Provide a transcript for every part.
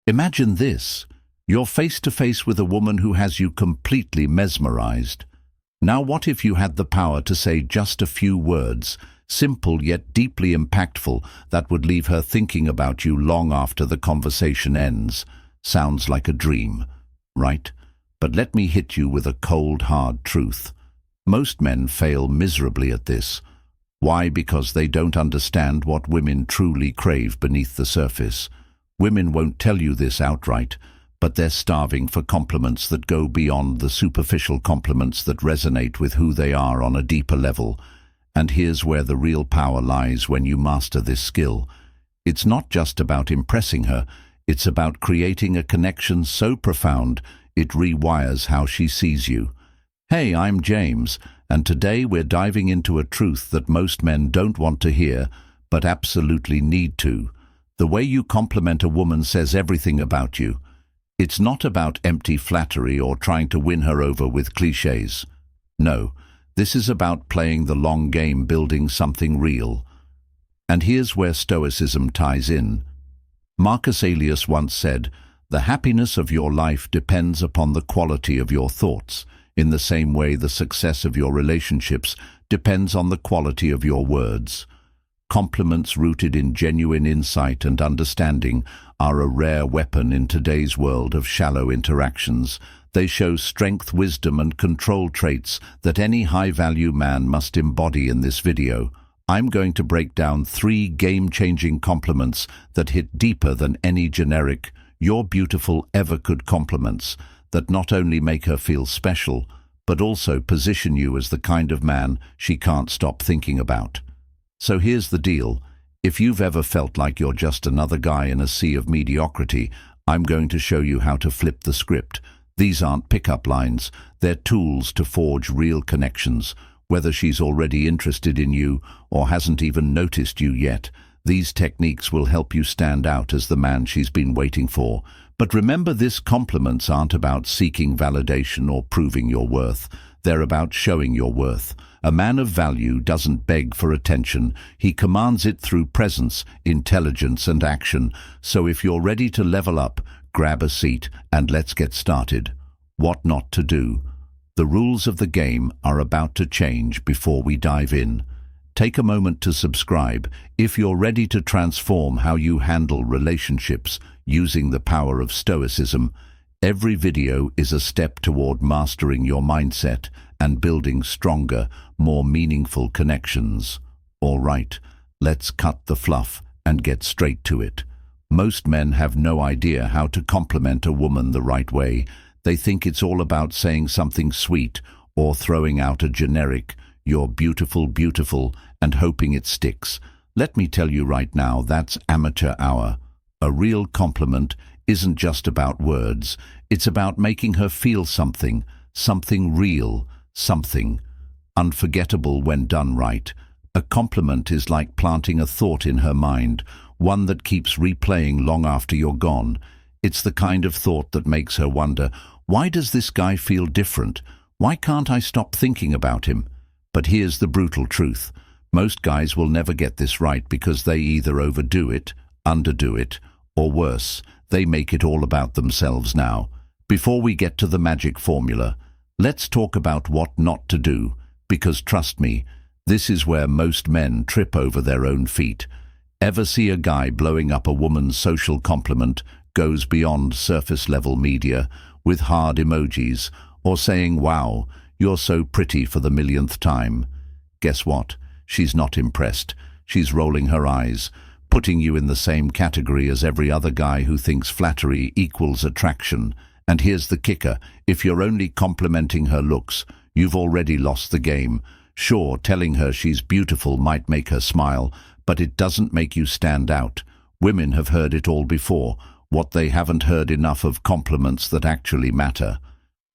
Imagine this. You're face to face with a woman who has you completely mesmerized. Now what if you had the power to say just a few words, simple yet deeply impactful, that would leave her thinking about you long after the conversation ends? Sounds like a dream, right? But let me hit you with a cold, hard truth. Most men fail miserably at this. Why? Because they don't understand what women truly crave beneath the surface. Women won't tell you this outright, but they're starving for compliments that go beyond the superficial compliments that resonate with who they are on a deeper level. And here's where the real power lies when you master this skill. It's not just about impressing her, it's about creating a connection so profound it rewires how she sees you. Hey, I'm James, and today we're diving into a truth that most men don't want to hear, but absolutely need to. The way you compliment a woman says everything about you. It's not about empty flattery or trying to win her over with cliches. No, this is about playing the long game, building something real. And here's where Stoicism ties in. Marcus Aurelius once said, "The happiness of your life depends upon the quality of your thoughts, in the same way the success of your relationships depends on the quality of your words." Compliments rooted in genuine insight and understanding are a rare weapon in today's world of shallow interactions. They show strength, wisdom, and control traits that any high-value man must embody. In this video, I'm going to break down 3 game-changing compliments that hit deeper than any generic "you're beautiful" ever could. Compliments that not only make her feel special, but also position you as the kind of man she can't stop thinking about. So here's the deal. If you've ever felt like you're just another guy in a sea of mediocrity, I'm going to show you how to flip the script. These aren't pickup lines, they're tools to forge real connections. Whether she's already interested in you or hasn't even noticed you yet, these techniques will help you stand out as the man she's been waiting for. But remember this, compliments aren't about seeking validation or proving your worth. They're about showing your worth. A man of value doesn't beg for attention. He commands it through presence, intelligence, and action. So if you're ready to level up, grab a seat and let's get started. What not to do. The rules of the game are about to change before we dive in. Take a moment to subscribe if you're ready to transform how you handle relationships using the power of Stoicism. Every video is a step toward mastering your mindset and building stronger, more meaningful connections. All right, let's cut the fluff and get straight to it. Most men have no idea how to compliment a woman the right way. They think it's all about saying something sweet or throwing out a generic "you're beautiful, beautiful," and hoping it sticks. Let me tell you right now, that's amateur hour. A real compliment isn't just about words. It's about making her feel something, something real, something unforgettable when done right. A compliment is like planting a thought in her mind, one that keeps replaying long after you're gone. It's the kind of thought that makes her wonder, why does this guy feel different? Why can't I stop thinking about him? But here's the brutal truth. Most guys will never get this right because they either overdo it, underdo it, or worse, they make it all about themselves. Now, before we get to the magic formula, let's talk about what not to do, because trust me, this is where most men trip over their own feet. Ever see a guy blowing up a woman's social compliment, goes beyond surface-level media, with hard emojis, or saying, "Wow, you're so pretty" for the millionth time? Guess what? She's not impressed. She's rolling her eyes, putting you in the same category as every other guy who thinks flattery equals attraction. And here's the kicker. If you're only complimenting her looks, you've already lost the game. Sure, telling her she's beautiful might make her smile, but it doesn't make you stand out. Women have heard it all before. What they haven't heard enough of compliments that actually matter.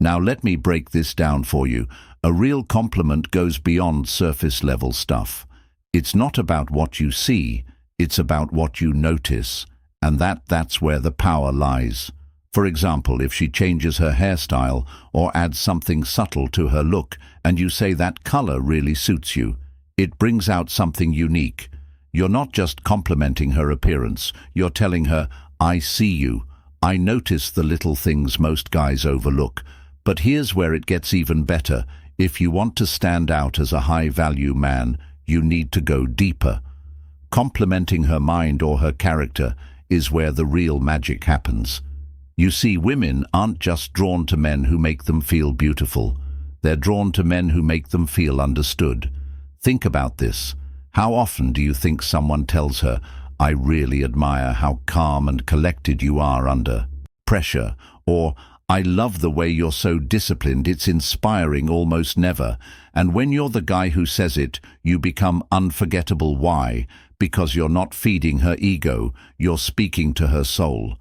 Now let me break this down for you. A real compliment goes beyond surface-level stuff. It's not about what you see, it's about what you notice. And that's where the power lies. For example, if she changes her hairstyle or adds something subtle to her look and you say that color really suits you, it brings out something unique. You're not just complimenting her appearance, you're telling her, "I see you, I notice the little things most guys overlook, but here's where it gets even better. If you want to stand out as a high-value man, you need to go deeper. Complimenting her mind or her character is where the real magic happens. You see, women aren't just drawn to men who make them feel beautiful. They're drawn to men who make them feel understood. Think about this. How often do you think someone tells her, "I really admire how calm and collected you are under pressure," or "I love the way you're so disciplined, it's inspiring"? Almost never. And when you're the guy who says it, you become unforgettable. Why? Because you're not feeding her ego, you're speaking to her soul.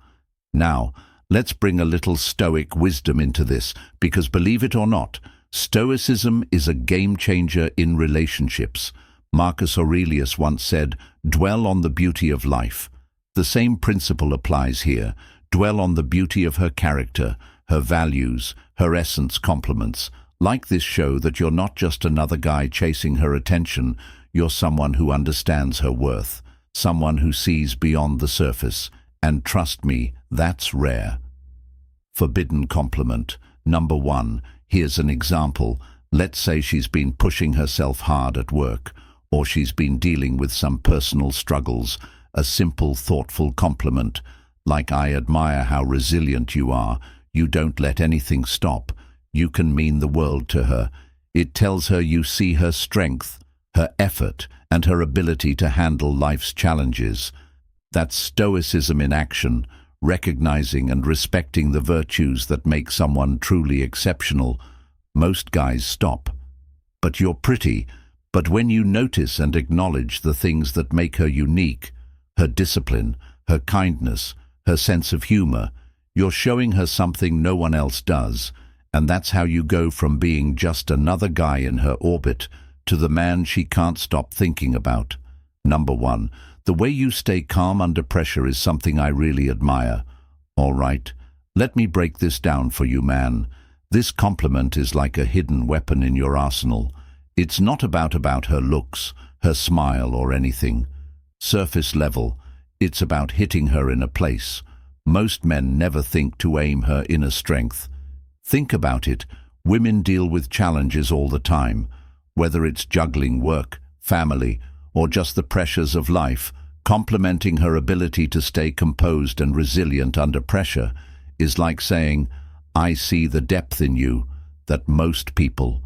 Now, let's bring a little Stoic wisdom into this, because believe it or not, Stoicism is a game changer in relationships. Marcus Aurelius once said, "Dwell on the beauty of life." The same principle applies here. Dwell on the beauty of her character, her values, her essence. Compliments like this show that you're not just another guy chasing her attention, you're someone who understands her worth, someone who sees beyond the surface. And trust me, that's rare. Forbidden compliment. Number 1. Here's an example. Let's say she's been pushing herself hard at work, or she's been dealing with some personal struggles. A simple, thoughtful compliment, like "I admire how resilient you are. You don't let anything stop." You can mean the world to her. It tells her you see her strength, her effort, and her ability to handle life's challenges. That's Stoicism in action, recognizing and respecting the virtues that make someone truly exceptional. Most guys stop. "But you're pretty." But when you notice and acknowledge the things that make her unique, her discipline, her kindness, her sense of humor, you're showing her something no one else does. And that's how you go from being just another guy in her orbit to the man she can't stop thinking about. Number 1. The way you stay calm under pressure is something I really admire. All right, let me break this down for you, man. This compliment is like a hidden weapon in your arsenal. It's not about her looks, her smile, or anything surface level. It's about hitting her in a place most men never think to aim. Her inner strength. Think about it. Women deal with challenges all the time, whether it's juggling work, family, or just the pressures of life. Complimenting her ability to stay composed and resilient under pressure is like saying, "I see the depth in you that most people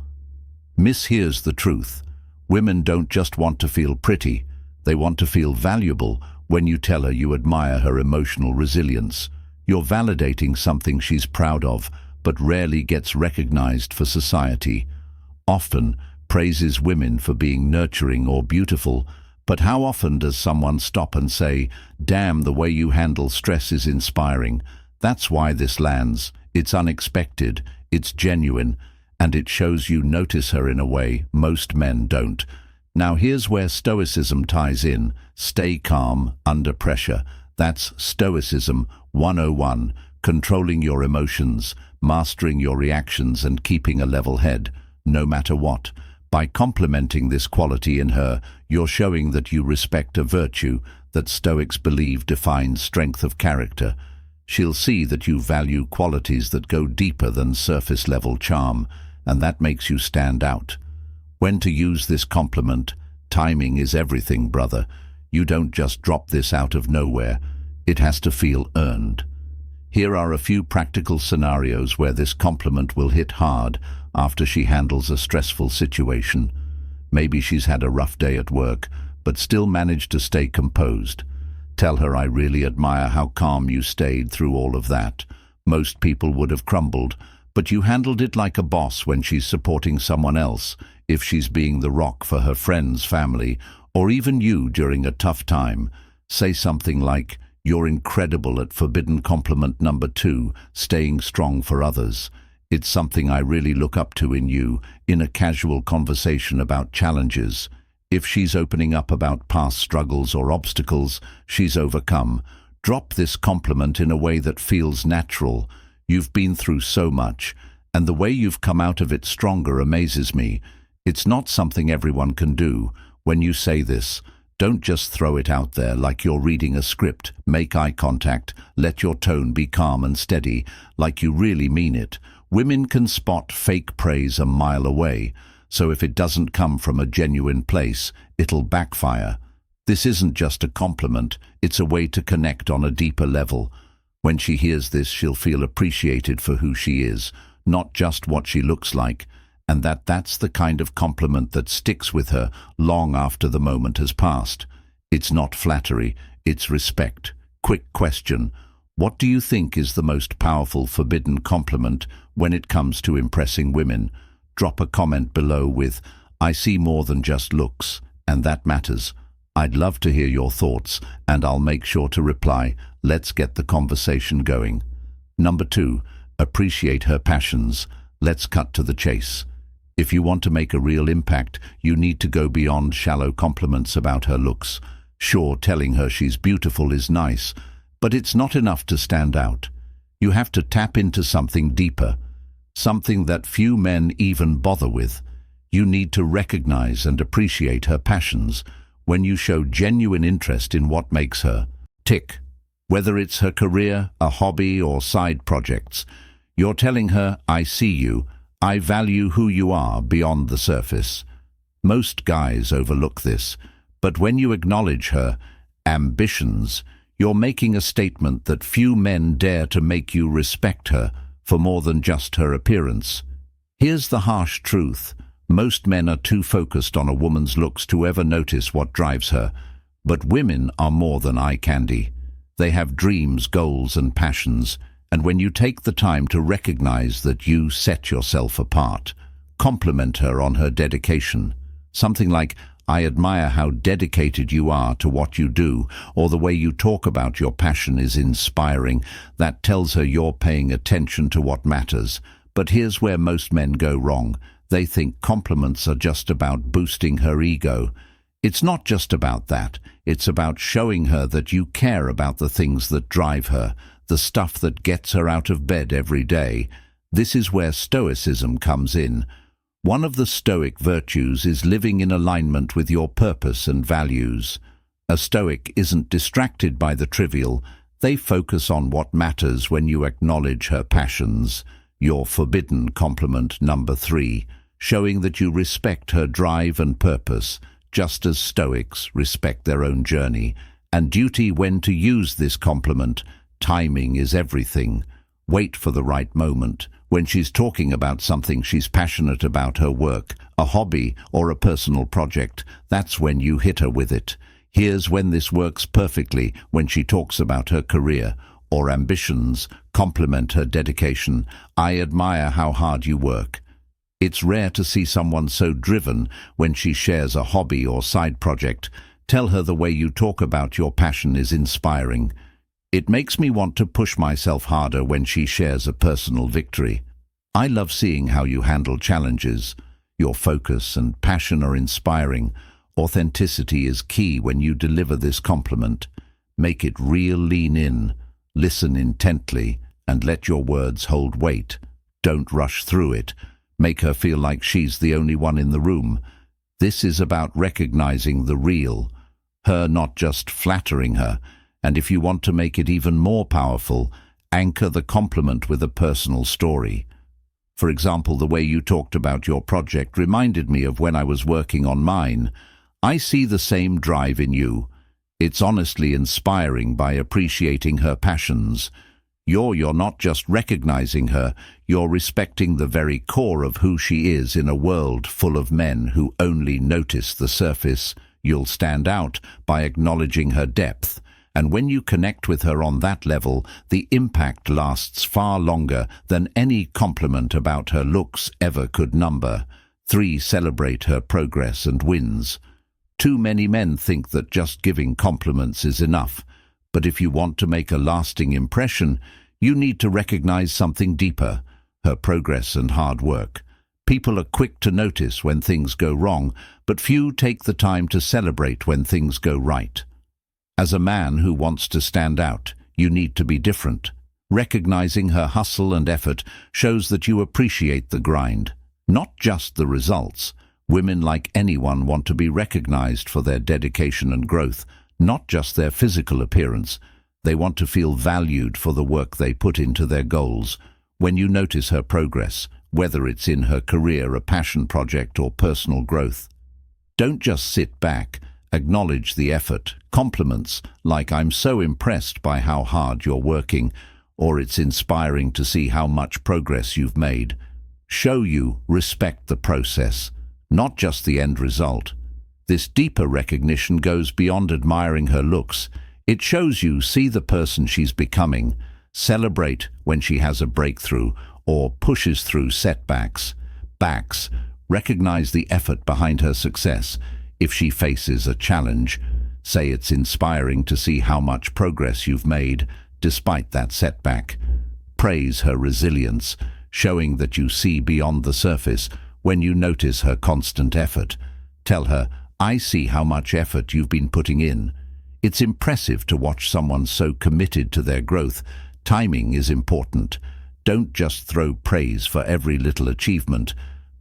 miss." Here's the truth. Women don't just want to feel pretty, they want to feel valuable. When you tell her you admire her emotional resilience, you're validating something she's proud of, but rarely gets recognized for society. Often praises women for being nurturing or beautiful, but how often does someone stop and say, "Damn, the way you handle stress is inspiring"? That's why this lands. It's unexpected, it's genuine, and it shows you notice her in a way most men don't. Now here's where Stoicism ties in. Stay calm under pressure. That's Stoicism 101, controlling your emotions, mastering your reactions, and keeping a level head, no matter what. By complimenting this quality in her, you're showing that you respect a virtue that Stoics believe defines strength of character. She'll see that you value qualities that go deeper than surface-level charm, and that makes you stand out. When to use this compliment? Timing is everything, brother. You don't just drop this out of nowhere. It has to feel earned. Here are a few practical scenarios where this compliment will hit hard after she handles a stressful situation. Maybe she's had a rough day at work, but still managed to stay composed. Tell her, "I really admire how calm you stayed through all of that. Most people would have crumbled, but you handled it like a boss." When she's supporting someone else, if she's being the rock for her friends, family, or even you during a tough time, say something like, "You're incredible at." Forbidden compliment number 2, staying strong for others. "It's something I really look up to in you." In a casual conversation about challenges, if she's opening up about past struggles or obstacles she's overcome, drop this compliment in a way that feels natural. "You've been through so much, and the way you've come out of it stronger amazes me." It's not something everyone can do. When you say this, Don't just throw it out there like you're reading a script. Make eye contact. Let your tone be calm and steady, like you really mean it. Women can spot fake praise a mile away, so if it doesn't come from a genuine place, it'll backfire. This isn't just a compliment, it's a way to connect on a deeper level. When she hears this, she'll feel appreciated for who she is, not just what she looks like, and that's the kind of compliment that sticks with her long after the moment has passed. It's not flattery, it's respect. Quick question: what do you think is the most powerful forbidden compliment when it comes to impressing women? Drop a comment below with, "I see more than just looks, and that matters." I'd love to hear your thoughts, and I'll make sure to reply. Let's get the conversation going. Number 2, appreciate her passions. Let's cut to the chase. If you want to make a real impact, you need to go beyond shallow compliments about her looks. Sure, telling her she's beautiful is nice, but it's not enough to stand out. You have to tap into something deeper, something that few men even bother with. You need to recognize and appreciate her passions. When you show genuine interest in what makes her tick, whether it's her career, a hobby, or side projects, you're telling her, "I see you, I value who you are beyond the surface." Most guys overlook this, but when you acknowledge her ambitions, you're making a statement that few men dare to make. You respect her for more than just her appearance. Here's the harsh truth: most men are too focused on a woman's looks to ever notice what drives her. But women are more than eye candy. They have dreams, goals, and passions. And when you take the time to recognize that, you set yourself apart. Compliment her on her dedication. Something like, "I admire how dedicated you are to what you do," or "the way you talk about your passion is inspiring." That tells her you're paying attention to what matters. But here's where most men go wrong. They think compliments are just about boosting her ego. It's not just about that. It's about showing her that you care about the things that drive her, the stuff that gets her out of bed every day. This is where Stoicism comes in. One of the Stoic virtues is living in alignment with your purpose and values. A Stoic isn't distracted by the trivial. They focus on what matters. When you acknowledge her passions, your forbidden compliment number 3, showing that you respect her drive and purpose, just as Stoics respect their own journey and duty. When to use this compliment: timing is everything. Wait for the right moment. When she's talking about something she's passionate about, her work, a hobby, or a personal project, that's when you hit her with it. Here's when this works perfectly: when she talks about her career or ambitions, compliment her dedication. "I admire how hard you work." It's rare to see someone so driven. When she shares a hobby or side project, tell her, "The way you talk about your passion is inspiring. It makes me want to push myself harder." When she shares a personal victory, "I love seeing how you handle challenges. Your focus and passion are inspiring." Authenticity is key when you deliver this compliment. Make it real, lean in, listen intently, and let your words hold weight. Don't rush through it. Make her feel like she's the only one in the room. This is about recognizing the real, her, not just flattering her. And if you want to make it even more powerful, anchor the compliment with a personal story. For example, "The way you talked about your project reminded me of when I was working on mine. I see the same drive in you." It's honestly inspiring. By appreciating her passions, you're not just recognizing her, you're respecting the very core of who she is. In a world full of men who only notice the surface, you'll stand out by acknowledging her depth. And when you connect with her on that level, the impact lasts far longer than any compliment about her looks ever could. Number 3, celebrate her progress and wins. Too many men think that just giving compliments is enough. But if you want to make a lasting impression, you need to recognize something deeper: her progress and hard work. People are quick to notice when things go wrong, but few take the time to celebrate when things go right. As a man who wants to stand out, you need to be different. Recognizing her hustle and effort shows that you appreciate the grind, not just the results. Women, like anyone, want to be recognized for their dedication and growth, not just their physical appearance. They want to feel valued for the work they put into their goals. When you notice her progress, whether it's in her career, a passion project, or personal growth, don't just sit back. Acknowledge the effort. Compliments like "I'm so impressed by how hard you're working," or "It's inspiring to see how much progress you've made," show you respect the process, not just the end result. This deeper recognition goes beyond admiring her looks. It shows you see the person she's becoming. Celebrate when she has a breakthrough or pushes through setbacks. Recognize the effort behind her success. If she faces a challenge, say "It's inspiring to see how much progress you've made despite that setback." Praise her resilience, showing that you see beyond the surface. When you notice her constant effort, tell her, "I see how much effort you've been putting in." It's impressive to watch someone so committed to their growth. Timing is important. Don't just throw praise for every little achievement,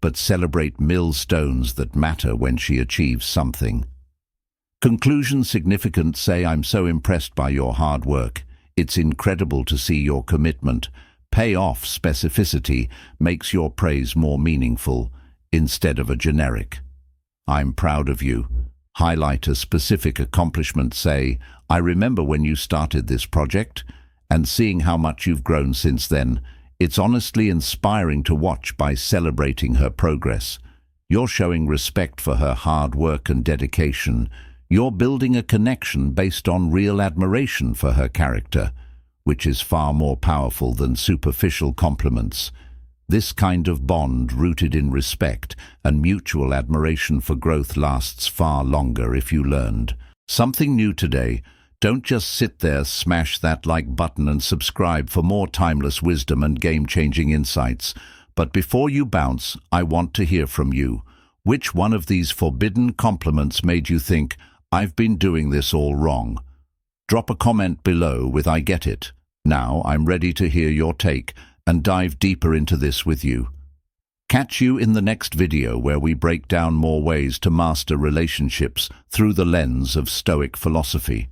but celebrate milestones that matter when she achieves something. Conclusion significant. Say, "I'm so impressed by your hard work. It's incredible to see your commitment." Pay off. Specificity makes your praise more meaningful instead of a generic "I'm proud of you." Highlight a specific accomplishment. Say, "I remember when you started this project, and seeing how much you've grown since then." It's honestly inspiring to watch. By celebrating her progress, you're showing respect for her hard work and dedication. You're building a connection based on real admiration for her character, which is far more powerful than superficial compliments. This kind of bond, rooted in respect and mutual admiration for growth, lasts far longer. If you learned something new today, don't just sit there. Smash that like button and subscribe for more timeless wisdom and game-changing insights. But before you bounce, I want to hear from you. Which one of these forbidden compliments made you think, "I've been doing this all wrong"? Drop a comment below with "I get it." Now I'm ready to hear your take and dive deeper into this with you. Catch you in the next video, where we break down more ways to master relationships through the lens of Stoic philosophy.